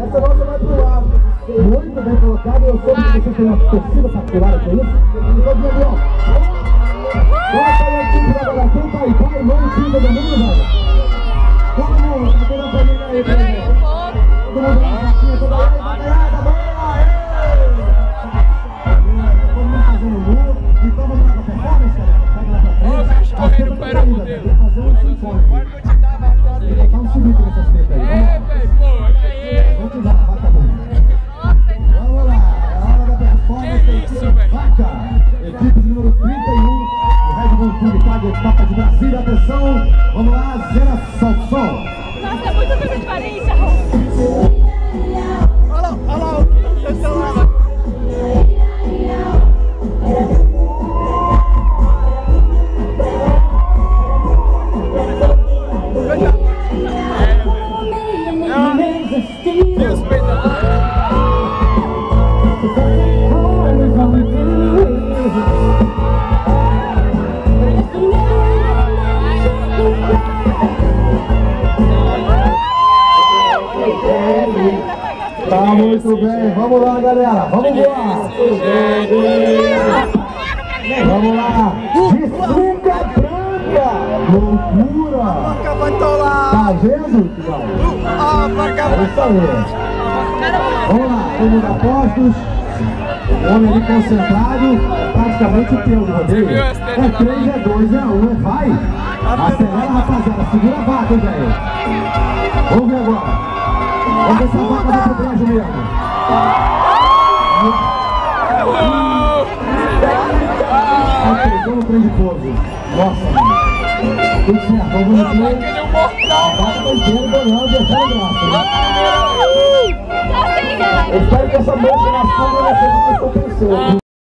Essa bola vai pro lado. Muito bem colocado. Eu soube que você tem uma torcida particular, é isso? Então, ali, ó. Bota aí a equipe da Garatão, pai, mãe, time, todo mundo, velho. Todo mundo, tá toda a família aí, velho. Todo mundo na vaquinha, toda aí, batalhada, boa, todo mundo fazendo gol. Então vamos lá pra performance, galera. Pega lá pra frente. Correndo com o aeroporto. Fazer um sinfônico. Vou botar um civico nessas tetas aí. Vamos te dar, vaca boa. Vamos lá, é hora da performance da equipe Vaca. Equipe número 31, o Red Bull Clube Tiger, Copa de Brasília. Atenção, vamos lá, Zera Salson. Nossa, é muito transparente, Arroz. Olha lá, o celular. Deus pedaços. Tá muito bem, vamos lá, galera, vamos voar. Vamos lá, de sunga branca, loucura. A vaca vai tolar. Tá vendo, Tigal? A vaca É vai isso aí. Vamos lá, todo mundo a postos. O homem ali concentrado, praticamente o teu, Rodrigo. É 3, é 2, é 1, vai. Acelera, rapaziada, segura a vaca, hein, velho. Vamos ver agora. Vamos ver se a vaca vai pro brejo mesmo. Ok, vamos prender pouso. Nossa, mano. Tudo certo, vamos ver. Ele é um mortal. A vaca tá inteira ganhando, deixando graça. Eu espero que essa moça na fuga não seja o que eu estou pensando.